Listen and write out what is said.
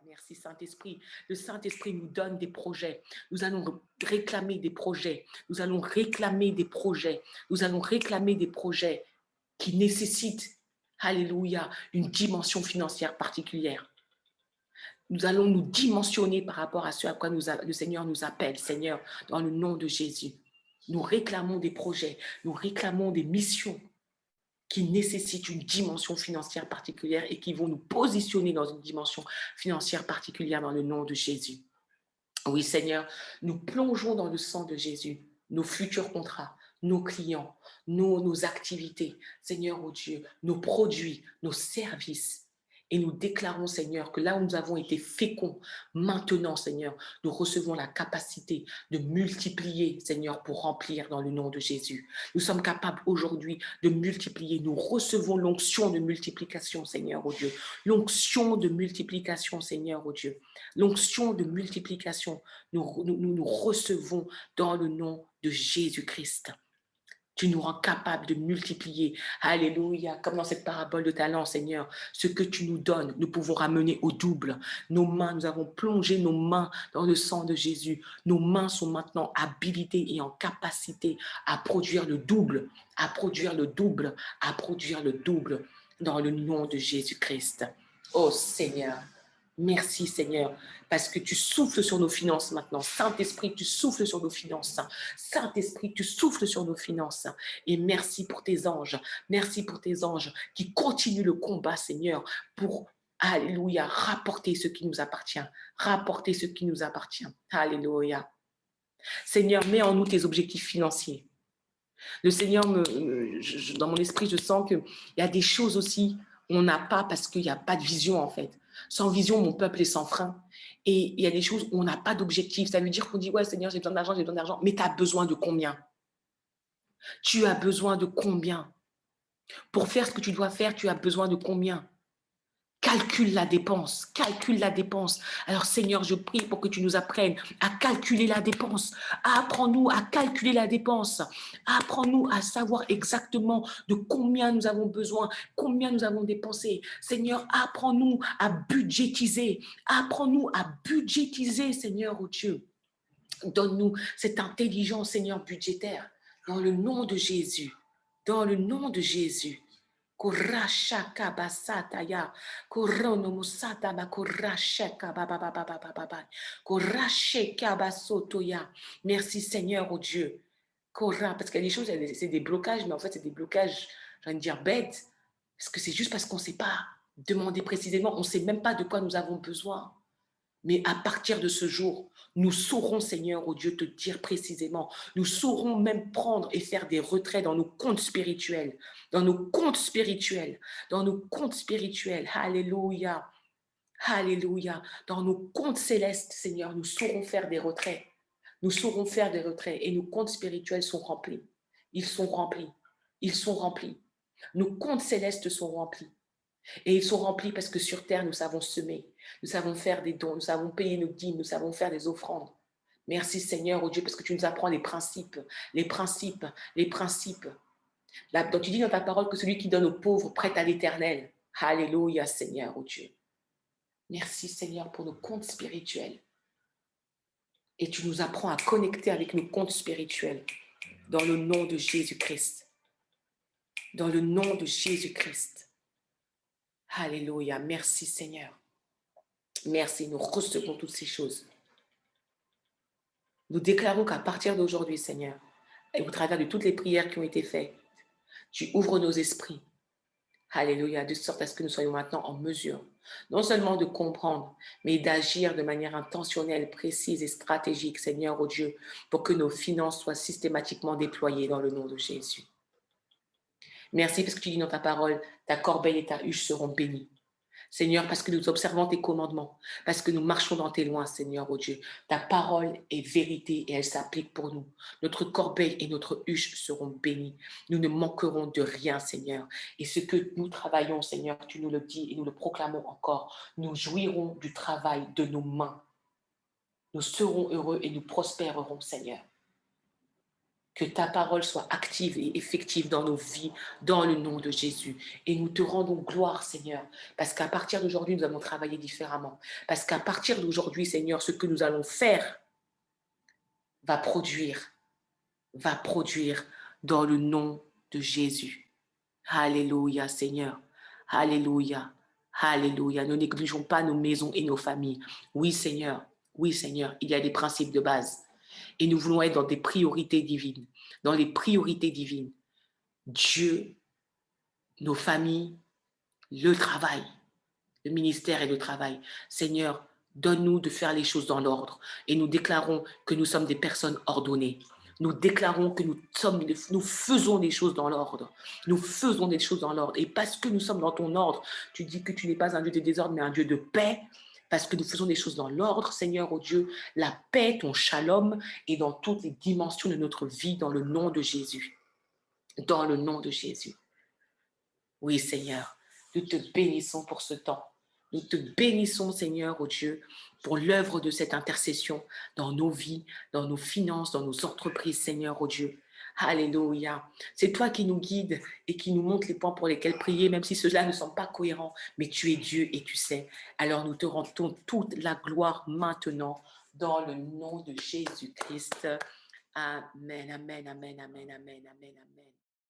Merci Saint-Esprit. Le Saint-Esprit nous donne des projets. Nous allons réclamer des projets. Nous allons réclamer des projets. Nous allons réclamer des projets qui nécessitent, alléluia, une dimension financière particulière. Nous allons nous dimensionner par rapport à ce à quoi le Seigneur nous appelle, Seigneur, dans le nom de Jésus. Nous réclamons des projets, nous réclamons des missions qui nécessitent une dimension financière particulière et qui vont nous positionner dans une dimension financière particulière dans le nom de Jésus. Oui, Seigneur, nous plongeons dans le sang de Jésus, nos futurs contrats, nos clients, nos activités, Seigneur, oh Dieu, nos produits, nos services. Et nous déclarons, Seigneur, que là où nous avons été féconds, maintenant, Seigneur, nous recevons la capacité de multiplier, Seigneur, pour remplir dans le nom de Jésus. Nous sommes capables aujourd'hui de multiplier. Nous recevons l'onction de multiplication, Seigneur, oh Dieu. L'onction de multiplication, Seigneur, oh Dieu. L'onction de multiplication, nous recevons dans le nom de Jésus-Christ. Tu nous rends capables de multiplier. Alléluia. Comme dans cette parabole de talents, Seigneur, ce que tu nous donnes, nous pouvons ramener au double. Nos mains, nous avons plongé nos mains dans le sang de Jésus. Nos mains sont maintenant habilitées et en capacité à produire le double, à produire le double, à produire le double dans le nom de Jésus-Christ. Oh Seigneur. Merci Seigneur, parce que tu souffles sur nos finances maintenant. Saint-Esprit, tu souffles sur nos finances. Saint-Esprit, tu souffles sur nos finances. Et merci pour tes anges. Merci pour tes anges qui continuent le combat, Seigneur, pour, alléluia, rapporter ce qui nous appartient. Rapporter ce qui nous appartient. Alléluia. Seigneur, mets en nous tes objectifs financiers. Le Seigneur, dans mon esprit, je sens qu'il y a des choses aussi on n'a pas parce qu'il n'y a pas de vision en fait. Sans vision, mon peuple est sans frein. Et il y a des choses où on n'a pas d'objectif. Ça veut dire qu'on dit, ouais Seigneur, j'ai besoin d'argent. Mais tu as besoin de combien? Tu as besoin de combien? Pour faire ce que tu dois faire, tu as besoin de combien? Calcule la dépense, calcule la dépense. Alors Seigneur, je prie pour que tu nous apprennes à calculer la dépense. Apprends-nous à calculer la dépense. Apprends-nous à savoir exactement de combien nous avons besoin, combien nous avons dépensé. Seigneur, apprends-nous à budgétiser. Apprends-nous à budgétiser, Seigneur, oh Dieu. Donne-nous cette intelligence, Seigneur, budgétaire. Dans le nom de Jésus. Dans le nom de Jésus. Kurashaka basataya, korono musata ba kurasheka ba ba ba ba ba ba ba ba, kurasheka basotoya. Merci Seigneur, oh Dieu. Parce qu'il y a des choses, c'est des blocages, mais en fait c'est des blocages, j'ai envie de dire bêtes, parce que c'est juste parce qu'on ne sait pas demander précisément, on ne sait même pas de quoi nous avons besoin. Mais à partir de ce jour, nous saurons, Seigneur, oh Dieu, te dire précisément. Nous saurons même prendre et faire des retraits dans nos comptes spirituels. Dans nos comptes spirituels. Dans nos comptes spirituels. Alléluia. Alléluia. Dans nos comptes célestes, Seigneur, nous saurons faire des retraits. Nous saurons faire des retraits. Et nos comptes spirituels sont remplis. Ils sont remplis. Ils sont remplis. Nos comptes célestes sont remplis. Et ils sont remplis parce que sur terre, nous savons semer, nous savons faire des dons, nous savons payer nos dîmes, nous savons faire des offrandes. Merci Seigneur, oh Dieu, parce que tu nous apprends les principes, les principes, les principes. Là, donc tu dis dans ta parole que celui qui donne aux pauvres prête à l'éternel. Alléluia Seigneur, oh Dieu. Merci Seigneur pour nos comptes spirituels. Et tu nous apprends à connecter avec nos comptes spirituels dans le nom de Jésus-Christ. Dans le nom de Jésus-Christ. Alléluia, merci Seigneur. Merci, nous recevons toutes ces choses. Nous déclarons qu'à partir d'aujourd'hui, Seigneur, et au travers de toutes les prières qui ont été faites, tu ouvres nos esprits. Alléluia, de sorte à ce que nous soyons maintenant en mesure, non seulement de comprendre, mais d'agir de manière intentionnelle, précise et stratégique, Seigneur, oh Dieu, pour que nos finances soient systématiquement déployées dans le nom de Jésus. Merci parce que tu dis dans ta parole, ta corbeille et ta huche seront bénies. Seigneur, parce que nous observons tes commandements, parce que nous marchons dans tes lois, Seigneur, oh Dieu. Ta parole est vérité et elle s'applique pour nous. Notre corbeille et notre huche seront bénies. Nous ne manquerons de rien, Seigneur. Et ce que nous travaillons, Seigneur, tu nous le dis et nous le proclamons encore. Nous jouirons du travail de nos mains. Nous serons heureux et nous prospérerons, Seigneur. Que ta parole soit active et effective dans nos vies, dans le nom de Jésus. Et nous te rendons gloire, Seigneur, parce qu'à partir d'aujourd'hui, nous allons travailler différemment. Parce qu'à partir d'aujourd'hui, Seigneur, ce que nous allons faire va produire dans le nom de Jésus. Alléluia, Seigneur. Alléluia. Alléluia. Ne négligeons pas nos maisons et nos familles. Oui, Seigneur. Oui, Seigneur. Il y a des principes de base. Et nous voulons être dans des priorités divines. Dans les priorités divines. Dieu, nos familles, le travail, le ministère et le travail. Seigneur, donne-nous de faire les choses dans l'ordre. Et nous déclarons que nous sommes des personnes ordonnées. Nous déclarons que nous faisons des choses dans l'ordre. Nous faisons des choses dans l'ordre. Et parce que nous sommes dans ton ordre, tu dis que tu n'es pas un Dieu de désordre, mais un Dieu de paix. Parce que nous faisons des choses dans l'ordre, Seigneur, oh Dieu, la paix, ton shalom, est dans toutes les dimensions de notre vie, dans le nom de Jésus. Dans le nom de Jésus. Oui, Seigneur, nous te bénissons pour ce temps. Nous te bénissons, Seigneur, oh Dieu, pour l'œuvre de cette intercession dans nos vies, dans nos finances, dans nos entreprises, Seigneur, oh Dieu. Alléluia. C'est toi qui nous guides et qui nous montres les points pour lesquels prier, même si ceux-là ne sont pas cohérents, mais tu es Dieu et tu sais. Alors nous te rendons toute la gloire maintenant dans le nom de Jésus-Christ. Amen, amen, amen, amen, amen, amen, amen.